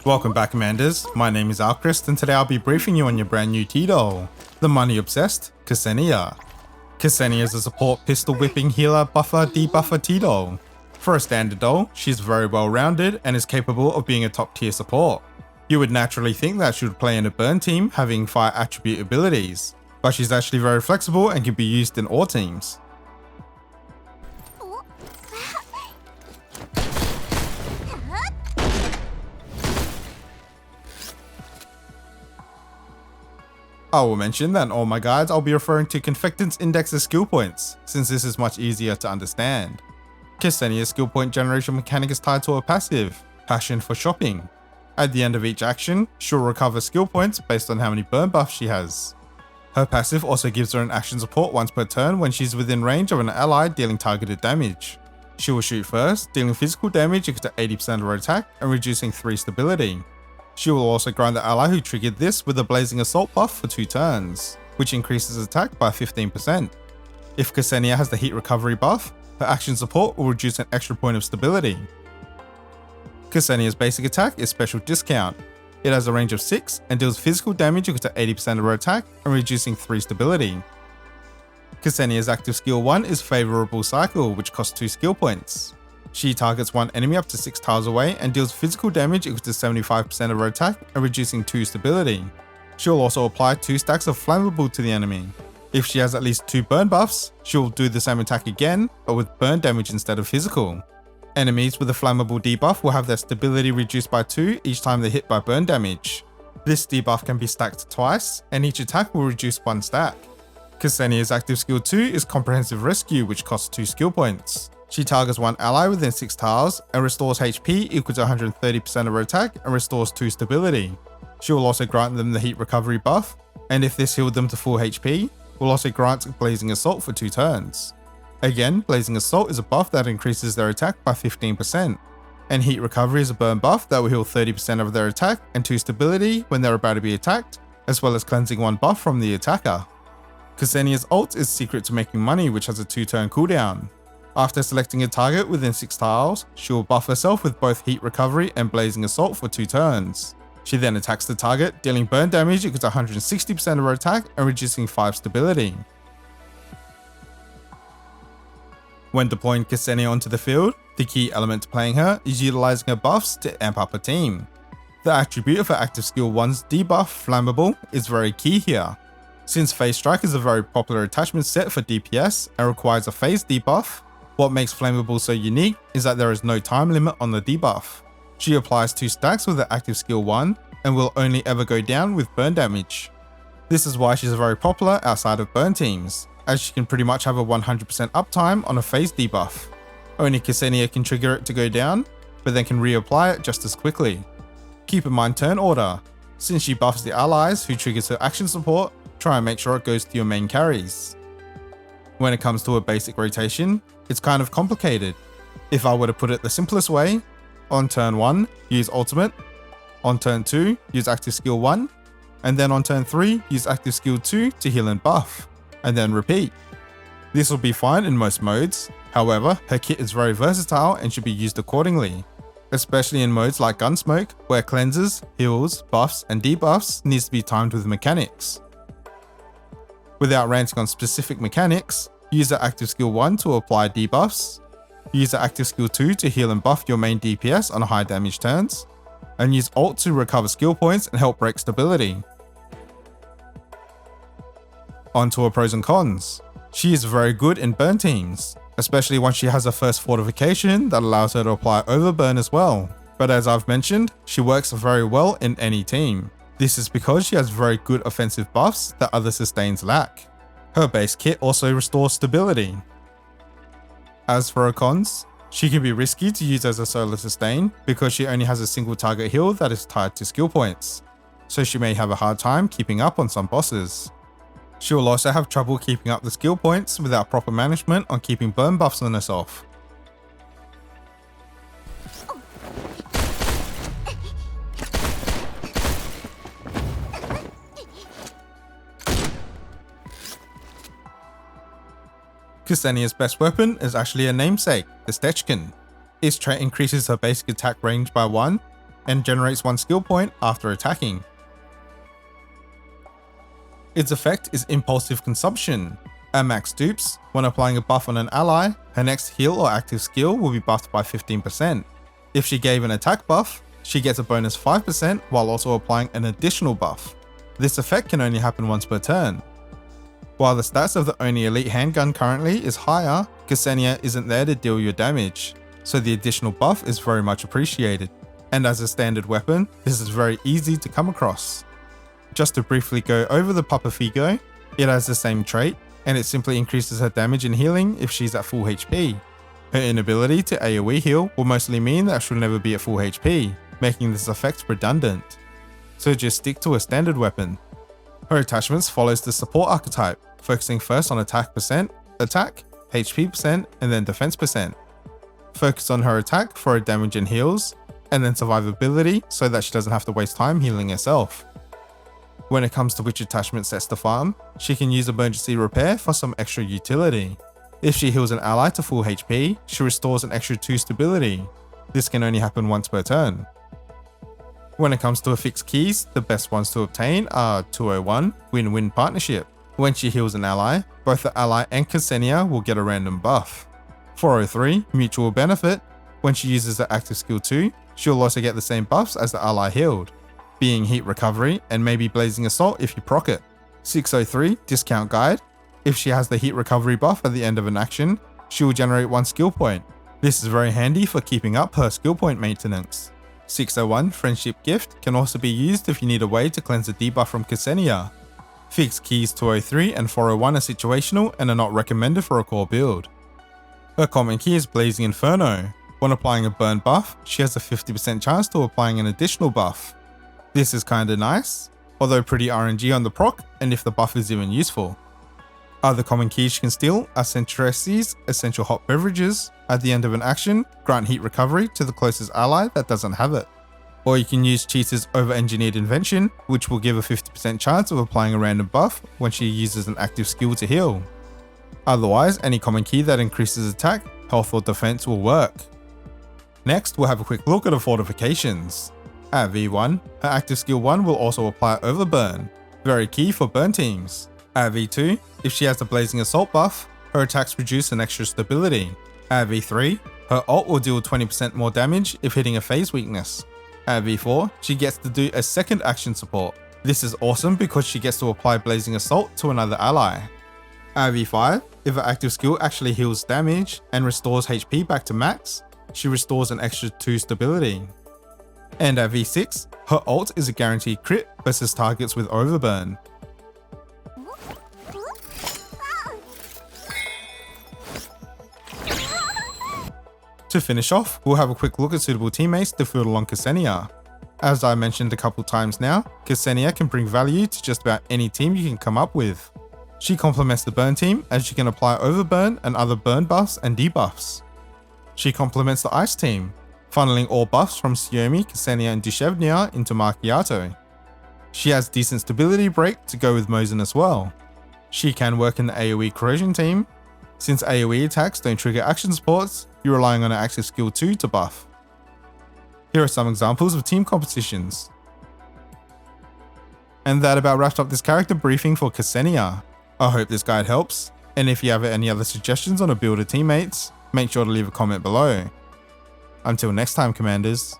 Welcome back, Commanders. My name is Alchrist, and today I'll be briefing you on your brand new T-Doll, the money-obsessed Ksenia. Ksenia is a support pistol whipping healer buffer debuffer T-Doll. For a standard doll, she's very well rounded and is capable of being a top tier support. You would naturally think that she would play in a burn team having fire attribute abilities, but she's actually very flexible and can be used in all teams. I will mention that in all my guides I'll be referring to Confectant's index as skill points, since this is much easier to understand. Ksenia's skill point generation mechanic is tied to a passive, Passion for Shopping. At the end of each action, she'll recover skill points based on how many burn buffs she has. Her passive also gives her an action support once per turn when she's within range of an ally dealing targeted damage. She will shoot first, dealing physical damage equal to 80% of her attack and reducing 3 stability. She will also grind the ally who triggered this with a Blazing Assault buff for 2 turns, which increases attack by 15%. If Ksenia has the heat recovery buff, her action support will reduce an extra point of stability. Ksenia's basic attack is Special Discount. It has a range of 6 and deals physical damage equal to 80% of her attack and reducing 3 stability. Ksenia's active skill 1 is Favorable Cycle, which costs 2 skill points. She targets one enemy up to 6 tiles away and deals physical damage equal to 75% of her attack and reducing 2 stability. She'll also apply 2 stacks of Flammable to the enemy. If she has at least 2 burn buffs, she'll do the same attack again, but with burn damage instead of physical. Enemies with a Flammable debuff will have their stability reduced by 2 each time they're hit by burn damage. This debuff can be stacked twice, and each attack will reduce 1 stack. Ksenia's active skill 2 is Comprehensive Rescue, which costs 2 skill points. She targets one ally within 6 tiles and restores HP equal to 130% of her attack and restores 2 stability. She will also grant them the heat recovery buff, and if this healed them to full HP, will also grant Blazing Assault for 2 turns. Again, Blazing Assault is a buff that increases their attack by 15%, and heat recovery is a burn buff that will heal 30% of their attack and 2 stability when they're about to be attacked, as well as cleansing 1 buff from the attacker. Ksenia's ult is Secret to Making Money, which has a 2-turn cooldown. After selecting a target within 6 tiles, she will buff herself with both Heat Recovery and Blazing Assault for 2 turns. She then attacks the target, dealing burn damage equal to 160% of her attack and reducing 5 stability. When deploying Ksenia onto the field, the key element to playing her is utilizing her buffs to amp up her team. The attribute of her active skill 1's debuff, Flammable, is very key here. Since Phase Strike is a very popular attachment set for DPS and requires a phase debuff, what makes Flammable so unique is that there is no time limit on the debuff. She applies 2 stacks with her active skill 1 and will only ever go down with burn damage. This is why she's very popular outside of burn teams, as she can pretty much have a 100% uptime on a phase debuff. Only Ksenia can trigger it to go down, but then can reapply it just as quickly. Keep in mind turn order. Since she buffs the allies who triggers her action support, try and make sure it goes to your main carries. When it comes to a basic rotation, it's kind of complicated. If I were to put it the simplest way, on turn 1, use ultimate, on turn 2, use active skill 1, and then on turn 3, use active skill 2 to heal and buff, and then repeat. This will be fine in most modes, however, her kit is very versatile and should be used accordingly, especially in modes like Gunsmoke, where cleanses, heals, buffs, and debuffs needs to be timed with mechanics. Without ranting on specific mechanics, use the active skill 1 to apply debuffs, use the active skill 2 to heal and buff your main DPS on high damage turns, and use ult to recover skill points and help break stability. On to her pros and cons. She is very good in burn teams, especially once she has her first fortification that allows her to apply overburn as well. But as I've mentioned, she works very well in any team. This is because she has very good offensive buffs that other sustains lack. Her base kit also restores stability. As for her cons, she can be risky to use as a solo sustain because she only has a single target heal that is tied to skill points, so she may have a hard time keeping up on some bosses. She will also have trouble keeping up the skill points without proper management on keeping burn buffs on herself. Ksenia's best weapon is actually a namesake, the Stechkin. Its trait increases her basic attack range by 1, and generates 1 skill point after attacking. Its effect is Impulsive Consumption. At max dupes, when applying a buff on an ally, her next heal or active skill will be buffed by 15%. If she gave an attack buff, she gets a bonus 5% while also applying an additional buff. This effect can only happen once per turn. While the stats of the only elite handgun currently is higher, Ksenia isn't there to deal your damage, so the additional buff is very much appreciated. And as a standard weapon, this is very easy to come across. Just to briefly go over the Papa Figo, it has the same trait, and it simply increases her damage and healing if she's at full HP. Her inability to AoE heal will mostly mean that she'll never be at full HP, making this effect redundant. So just stick to a standard weapon. Her attachments follows the support archetype, focusing first on attack percent, attack, HP percent, and then defense percent. Focus on her attack for her damage and heals, and then survivability so that she doesn't have to waste time healing herself. When it comes to which attachment sets to farm, she can use emergency repair for some extra utility. If she heals an ally to full HP, she restores an extra 2 stability. This can only happen once per turn. When it comes to affixed keys, the best ones to obtain are 201, Win-Win Partnership. When she heals an ally, both the ally and Ksenia will get a random buff. 403, Mutual Benefit. When she uses the active skill 2, she'll also get the same buffs as the ally healed, being Heat Recovery and maybe Blazing Assault if you proc it. 603, Discount Guide. If she has the Heat Recovery buff at the end of an action, she will generate 1 skill point. This is very handy for keeping up her skill point maintenance. 601, Friendship Gift can also be used if you need a way to cleanse a debuff from Ksenia. Fixed keys 203 and 401 are situational and are not recommended for a core build. Her common key is Blazing Inferno. When applying a burn buff, she has a 50% chance to applying an additional buff. This is kinda nice, although pretty RNG on the proc and if the buff is even useful. Other common keys she can steal are Centresses, Essential Hot Beverages. At the end of an action, grant heat recovery to the closest ally that doesn't have it. Or you can use Cheetah's Over-Engineered Invention, which will give a 50% chance of applying a random buff when she uses an active skill to heal. Otherwise, any common key that increases attack, health or defense will work. Next, we'll have a quick look at her fortifications. At V1, her active skill 1 will also apply Overburn, very key for burn teams. At V2, if she has the Blazing Assault buff, her attacks produce an extra stability. At V3, her ult will deal 20% more damage if hitting a phase weakness. At V4, she gets to do a second action support. This is awesome because she gets to apply Blazing Assault to another ally. At V5, if her active skill actually heals damage and restores HP back to max, she restores an extra 2 stability. And at V6, her ult is a guaranteed crit versus targets with Overburn. To finish off, we'll have a quick look at suitable teammates to field along Ksenia. As I mentioned a couple times now, Ksenia can bring value to just about any team you can come up with. She complements the burn team as she can apply Overburn and other burn buffs and debuffs. She complements the ice team, funneling all buffs from Xiaomi, Ksenia and Dushevnia into Macchiato. She has decent stability break to go with Mosin as well. She can work in the AoE corrosion team. Since AoE attacks don't trigger action supports, you're relying on her active skill 2 to buff. Here are some examples of team compositions. And that about wraps up this character briefing for Ksenia. I hope this guide helps, and if you have any other suggestions on a build of teammates, make sure to leave a comment below. Until next time, Commanders.